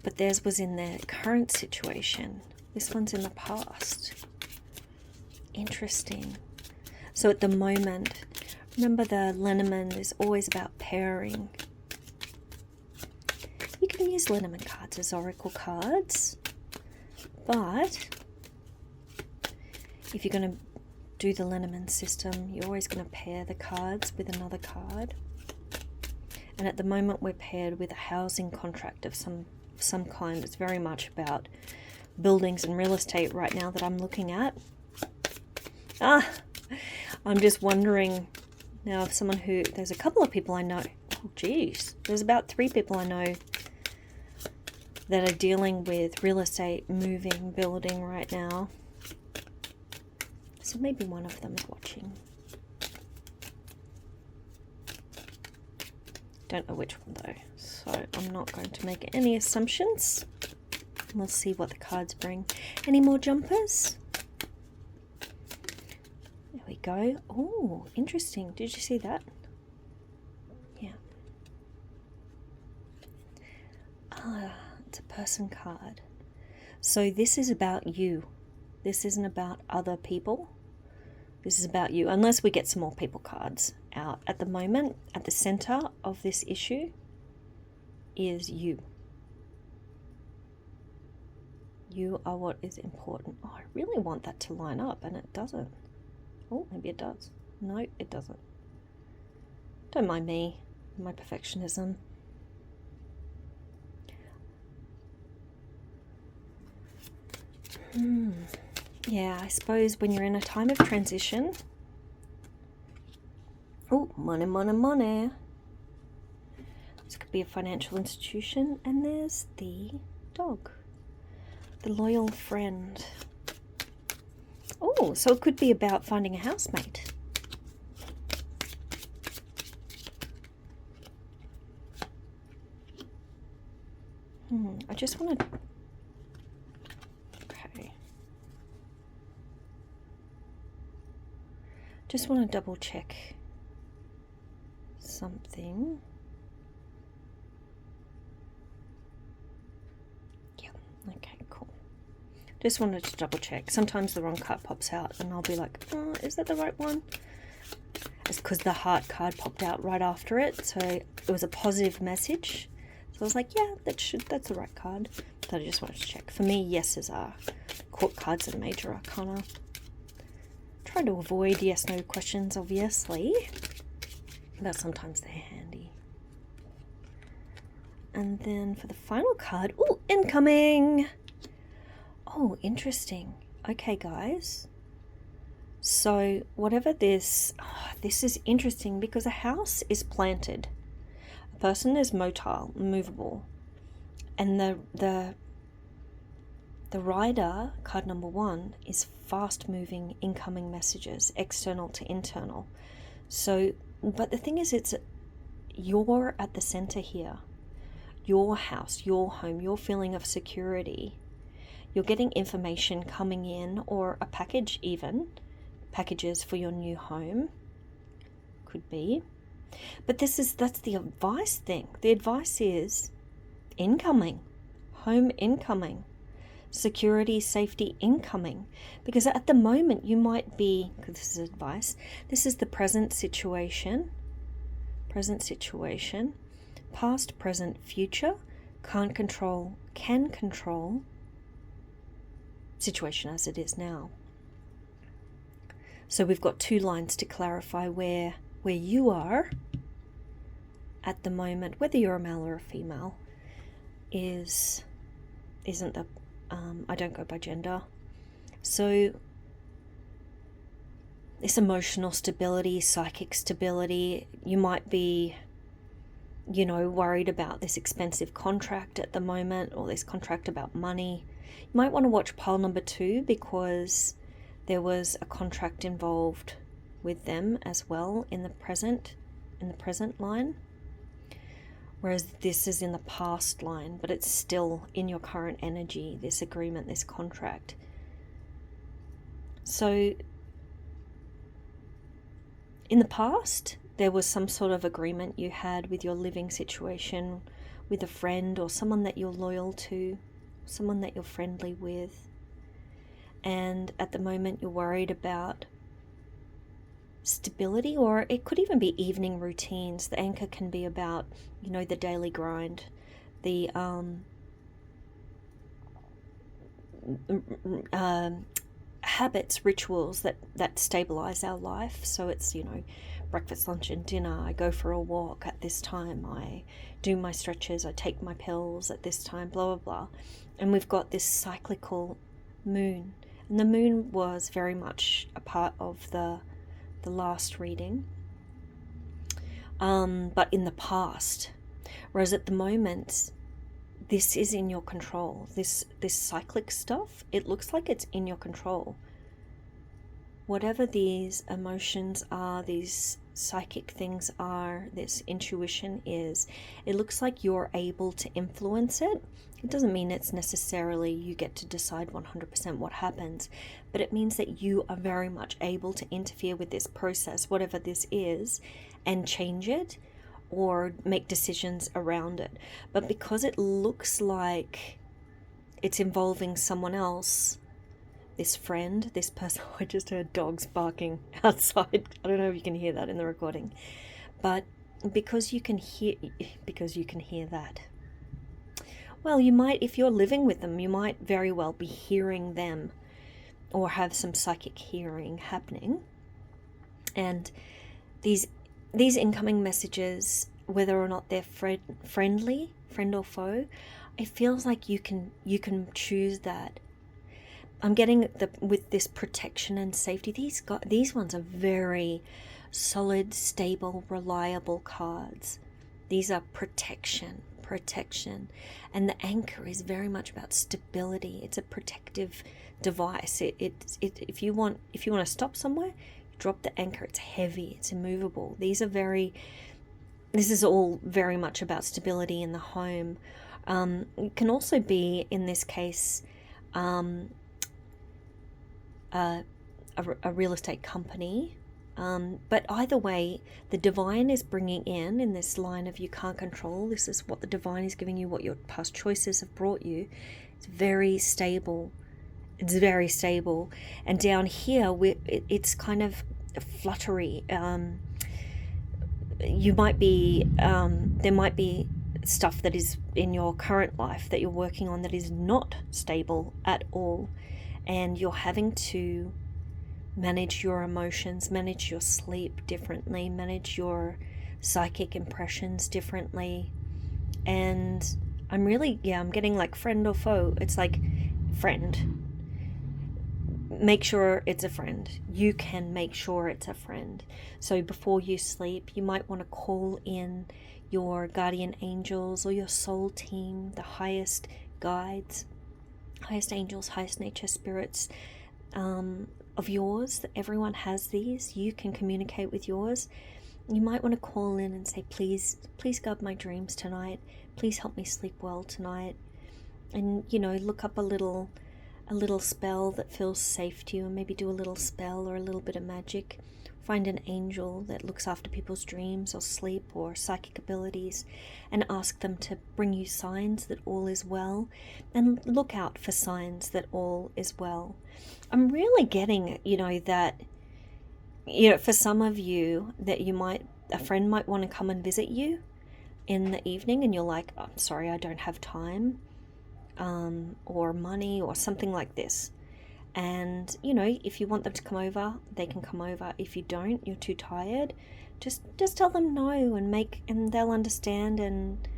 [SPEAKER 1] But theirs was in their current situation. This one's in the past. Interesting. So at the moment, remember the Lenormand is always about pairing. You can use Lenormand cards as oracle cards. But if you're going to do the Lenormand system, you're always going to pair the cards with another card. And at the moment we're paired with a housing contract of some kind. It's very much about buildings and real estate right now that I'm looking at. I'm just wondering now if someone who, there's a couple of people I know, oh geez, there's about 3 people I know that are dealing with real estate, moving, building right now. So maybe one of them is watching. Don't know which one though, so I'm not going to make any assumptions. We'll see what the cards bring. Any more jumpers? There we go. Oh, interesting. Did you see that? Yeah. It's a person card. So this is about you. This isn't about other people. This is about you, unless we get some more people cards out. At the moment, at the center of this issue is you. You are what is important. Oh, I really want that to line up, and it doesn't. Oh, maybe it does. No, it doesn't. Don't mind me, my perfectionism. Yeah, I suppose when you're in a time of transition. Oh, money, money, money. This could be a financial institution. And there's the dog. The loyal friend. Oh, so it could be about finding a housemate. I just want to... Okay. Just want to double check something. Yeah, okay, cool. Just wanted to double check. Sometimes the wrong card pops out and I'll be like, oh, is that the right one? It's because the heart card popped out right after it, so it was a positive message. So I was like, yeah, that's the right card. But I just wanted to check. For me, yeses are court cards and major arcana. Trying to avoid yes/no questions, obviously, but sometimes they're handy. And then for the final card, oh, incoming! Oh, interesting. Okay, guys. So whatever this is interesting because a house is planted. A person is motile, movable. And the rider, card number 1, is fast moving incoming messages, external to internal. So, but the thing is, you're at the center here. Your house, your home, your feeling of security. You're getting information coming in, or a package even. Packages for your new home. Could be. But that's the advice thing. The advice is incoming. Home incoming. Security, safety incoming. Because at the moment you might be, because this is advice, this is the present situation. Present situation. Past, present, future. Can't control, can control. Situation as it is now. So we've got 2 lines to clarify where you are at the moment, whether you're a male or a female, isn't the I don't go by gender. So this emotional stability, psychic stability, you might be, worried about this expensive contract at the moment, or this contract about money. You might want to watch pile number 2 because there was a contract involved with them as well in the present line. Whereas this is in the past line, but it's still in your current energy, this agreement, this contract. So in the past, there was some sort of agreement you had with your living situation, with a friend or someone that you're loyal to, someone that you're friendly with. And at the moment you're worried about stability, or it could even be evening routines. The anchor can be about, the daily grind, the habits, rituals that stabilize our life. So it's, breakfast, lunch and dinner. I go for a walk at this time. I do my stretches. I take my pills at this time, blah, blah, blah. And we've got this cyclical moon. And the moon was very much a part of the last reading, but in the past. Whereas at the moment, this is in your control. This cyclic stuff, it looks like it's in your control. Whatever these emotions are, these psychic things are, this intuition is, it looks like you're able to influence it. It doesn't mean it's necessarily you get to decide 100% what happens, but it means that you are very much able to interfere with this process, whatever this is, and change it or make decisions around it. But because it looks like it's involving someone else, this friend, this person, I just heard dogs barking outside. I don't know if you can hear that in the recording, but because you can hear that. Well, you might, if you're living with them, you might very well be hearing them or have some psychic hearing happening. And these incoming messages, whether or not they're friendly, friend or foe, it feels like you can choose that. I'm getting with this protection and safety. These ones are very solid, stable, reliable cards. These are protection, and the anchor is very much about stability. It's a protective device. If you want to stop somewhere, drop the anchor. It's heavy. It's immovable. This is all very much about stability in the home. It can also be, in this case, a real estate company. But either way, the divine is bringing in this line of you can't control. This is what the divine is giving you, what your past choices have brought you. It's very stable. It's very stable. And down here, it's kind of fluttery. You might be, there might be stuff that is in your current life that you're working on that is not stable at all. And you're having to manage your emotions, manage your sleep differently, manage your psychic impressions differently. And I'm getting like friend or foe. It's like friend. Make sure it's a friend. You can make sure it's a friend. So before you sleep, you might want to call in your guardian angels or your soul team, the highest guides, highest angels, highest nature spirits of yours. Everyone has these. You can communicate with yours. You might want to call in and say, please guard my dreams tonight. Please help me sleep well tonight. And, look up a little spell that feels safe to you, and maybe do a little spell or a little bit of magic. Find an angel that looks after people's dreams or sleep or psychic abilities, and ask them to bring you signs that all is well, and look out for signs that all is well. I'm really getting, that, for some of you, that a friend might want to come and visit you in the evening, and you're like, I'm sorry, I don't have time, or money or something like this. And, if you want them to come over, they can come over. If you don't, you're too tired, just tell them no, and they'll understand. And,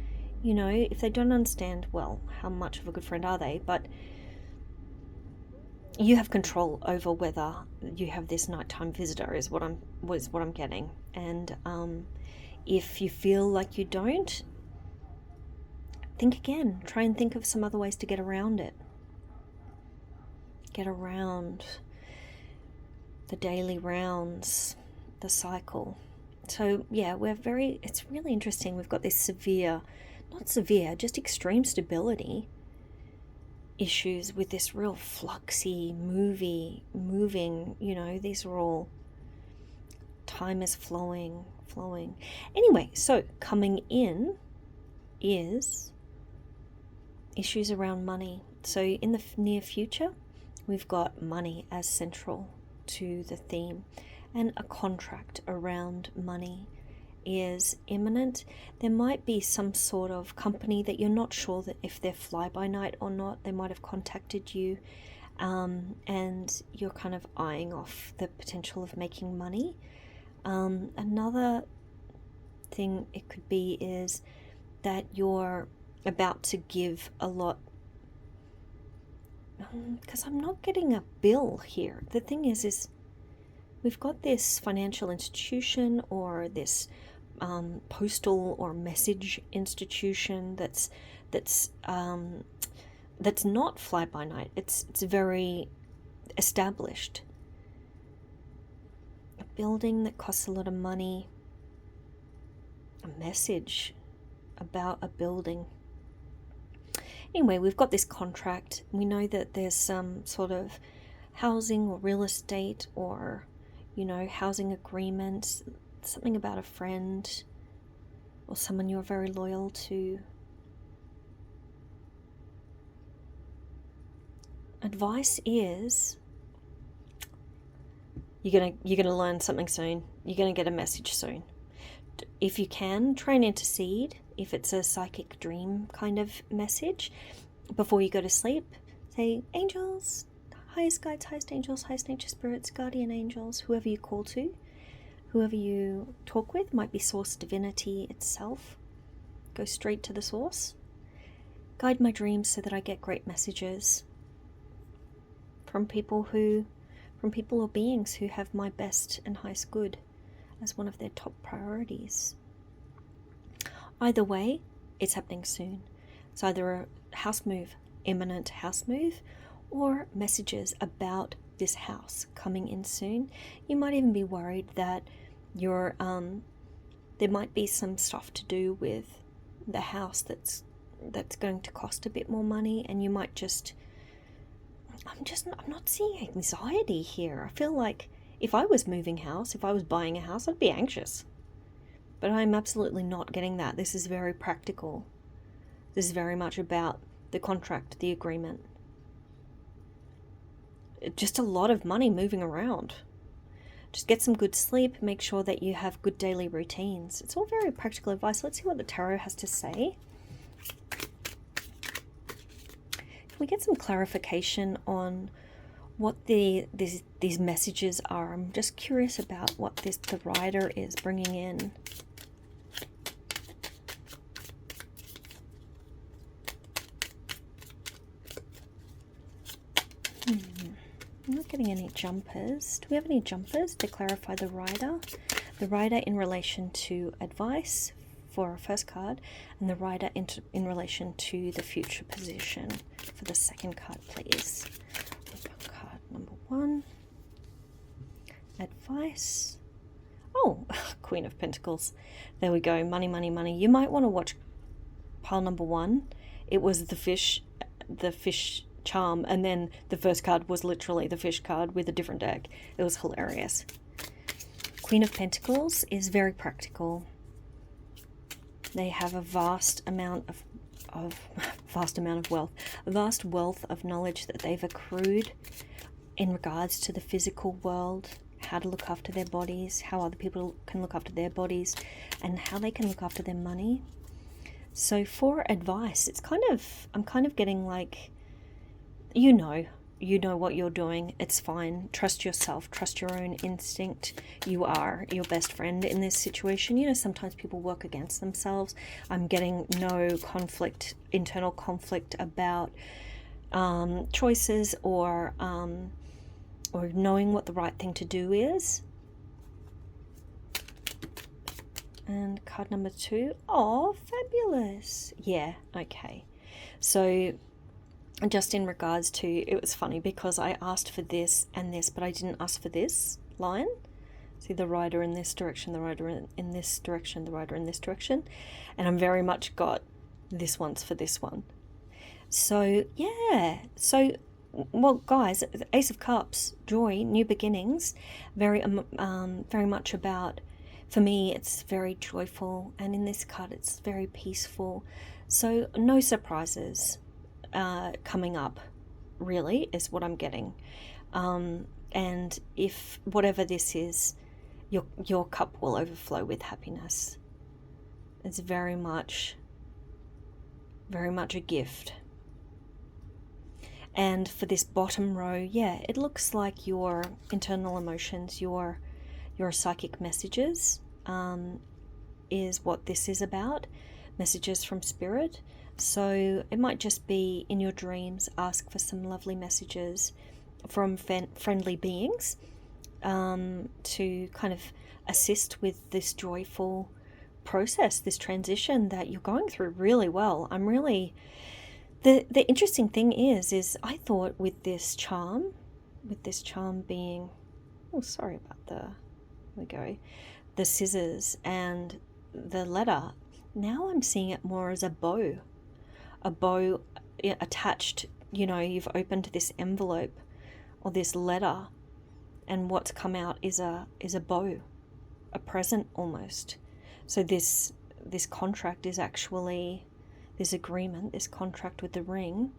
[SPEAKER 1] if they don't understand, well, how much of a good friend are they? But you have control over whether you have this nighttime visitor is what I'm getting. And if you feel like you don't, think again. Try and think of some other ways to get around it. Get around the daily rounds, the cycle. So yeah, it's really interesting. We've got this just extreme stability issues with this real fluxy, moving, these are all, time is flowing. Anyway, so coming in is issues around money. So in the near future, we've got money as central to the theme, and a contract around money is imminent. There might be some sort of company that you're not sure that if they're fly-by-night or not. They might have contacted you, and you're kind of eyeing off the potential of making money. Another thing it could be is that you're about to give a lot, because I'm not getting a bill here. The thing is we've got this financial institution or this postal or message institution that's not fly by night. It's very established. A building that costs a lot of money. A message about a building. Anyway, we've got this contract. We know that there's some sort of housing or real estate or, housing agreement, something about a friend or someone you're very loyal to. Advice is you're gonna learn something soon. You're gonna get a message soon. If you can, try and intercede. If it's a psychic dream kind of message, before you go to sleep, say, angels, highest guides, highest angels, highest nature spirits, guardian angels, whoever you call to, whoever you talk with, might be source divinity itself. Go straight to the source. Guide my dreams so that I get great messages from people or beings who have my best and highest good as one of their top priorities. Either way, it's happening soon. It's either a house move, imminent house move, or messages about this house coming in soon. You might even be worried that there might be some stuff to do with the house that's going to cost a bit more money, and you might I'm not seeing anxiety here. I feel like if I was moving house, if I was buying a house, I'd be anxious. But I'm absolutely not getting that. This is very practical. This is very much about the contract, the agreement. Just a lot of money moving around. Just get some good sleep. Make sure that you have good daily routines. It's all very practical advice. Let's see what the tarot has to say. Can we get some clarification on what these messages are? I'm just curious about what the writer is bringing in. I'm not getting any jumpers. Do we have any jumpers to clarify the writer? The writer in relation to advice for our first card, and the writer in relation to the future position for the second card, please. Card number 1. Advice. Oh, Queen of Pentacles. There we go. Money, money, money. You might want to watch pile number 1. It was the fish charm, and then the first card was literally the fish card with a different deck. It was hilarious. Queen of Pentacles is very practical. They have a vast amount of wealth, a vast wealth of knowledge that they've accrued in regards to the physical world, how to look after their bodies, how other people can look after their bodies, and how they can look after their money. So for advice, I'm kind of getting like, you know what you're doing. It's fine. Trust yourself. Trust your own instinct. You are your best friend in this situation. You know, sometimes people work against themselves. I'm getting no conflict, internal conflict about choices or knowing what the right thing to do is. And card number 2. Oh, fabulous. Yeah, okay. So just in regards to, it was funny because I asked for this and this, but I didn't ask for this line. See, the rider in this direction, the rider in this direction, the rider in this direction. And I'm very much got this one's for this one. So, yeah. So, well, guys, Ace of Cups, joy, new beginnings, very much about, for me, it's very joyful. And in this card, it's very peaceful. So, no surprises coming up, really, is what I'm getting. And if whatever this is, your cup will overflow with happiness. It's very much a gift. And for this bottom row, yeah, it looks like your internal emotions, your psychic messages is what this is about. Messages from spirit. So it might just be in your dreams, ask for some lovely messages from friendly beings to kind of assist with this joyful process, this transition that you're going through really well. I'm really, the interesting thing is I thought with this charm being, oh, sorry about there we go, the scissors and the letter. Now I'm seeing it more as a bow attached. You know, you've opened this envelope or this letter, and what's come out is a bow, a present almost. So this contract is actually, this agreement, this contract with the ring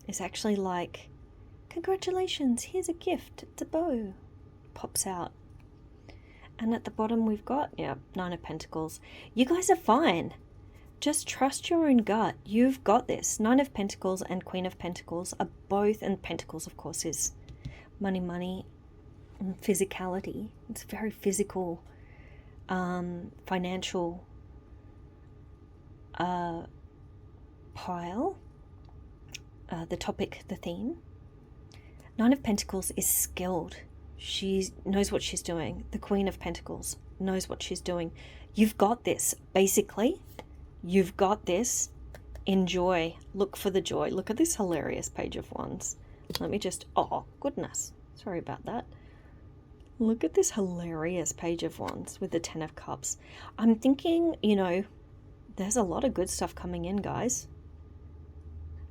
[SPEAKER 1] is actually like, congratulations, here's a gift, it's a bow. Pops out. And at the bottom we've got, yeah, 9 of Pentacles. You guys are fine. Just trust your own gut. You've got this. 9 of Pentacles and Queen of Pentacles are both, and Pentacles, of course, is money, and physicality. It's very physical, financial pile. The topic, the theme. Nine of Pentacles is skilled. She knows what she's doing. The Queen of Pentacles knows what she's doing. You've got this. Basically, you've got this. Enjoy. Look for the joy. Look at this hilarious Page of Wands. Let me just... Oh, goodness. Sorry about that. Look at this hilarious Page of Wands with the Ten of Cups. I'm thinking, you know, there's a lot of good stuff coming in, guys.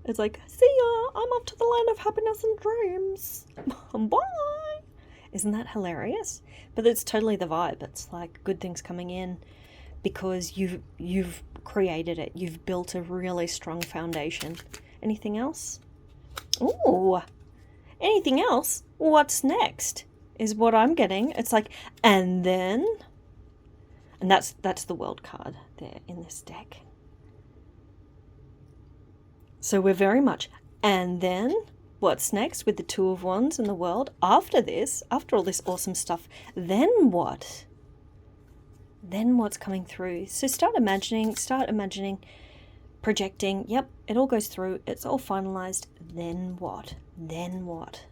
[SPEAKER 1] It's like, see ya, I'm off to the land of happiness and dreams. Bye. Isn't that hilarious? But it's totally the vibe. It's like good things coming in because you've created it. You've built a really strong foundation. Anything else? Ooh, anything else? What's next is what I'm getting. It's like, and then, and that's the World card there in this deck. So we're very much, and then what's next with the Two of Wands and the World? After this, after all this awesome stuff, then what? Then what's coming through? So start imagining, projecting. Yep, it all goes through. It's all finalized. Then what? Then what?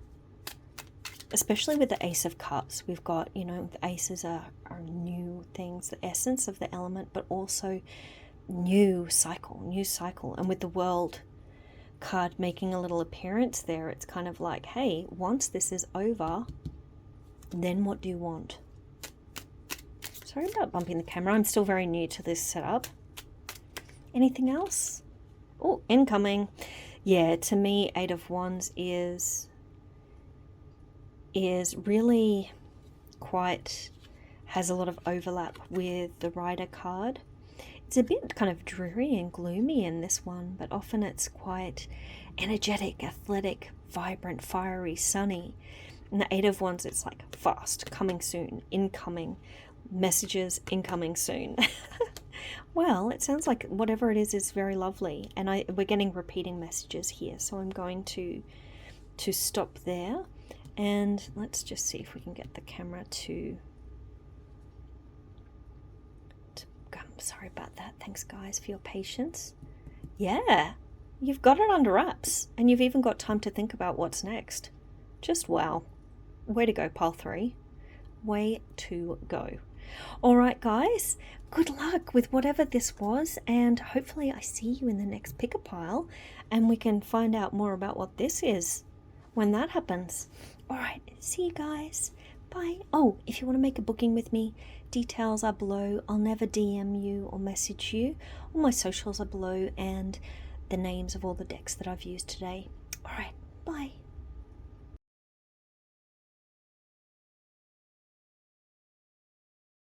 [SPEAKER 1] Especially with the Ace of Cups. We've got, you know, the aces are new things, the essence of the element, but also new cycle. And with the World card making a little appearance there, it's kind of like, hey, once this is over, then what do you want? Sorry about bumping the camera. I'm still very new to this setup. Anything else? Oh, incoming. Yeah, to me, Eight of Wands is really quite, has a lot of overlap with the Rider card. It's a bit kind of dreary and gloomy in this one, but often it's quite energetic, athletic, vibrant, fiery, sunny. In the Eight of Wands, it's like fast, coming soon, incoming, messages incoming soon. Well, it sounds like whatever it is very lovely, and we're getting repeating messages here, so I'm going to stop there, and let's just see if we can get the camera to sorry about that. Thanks guys for your patience. Yeah, you've got it under wraps, and you've even got time to think about what's next. Just wow. Way to go, pile 3. Way to go. All right, guys, good luck with whatever this was, and hopefully I see you in the next pick-a-pile, and we can find out more about what this is when that happens. All right, see you guys. Bye. Oh, if you want to make a booking with me, details are below. I'll never DM you or message you. All my socials are below, and the names of all the decks that I've used today. All right, bye.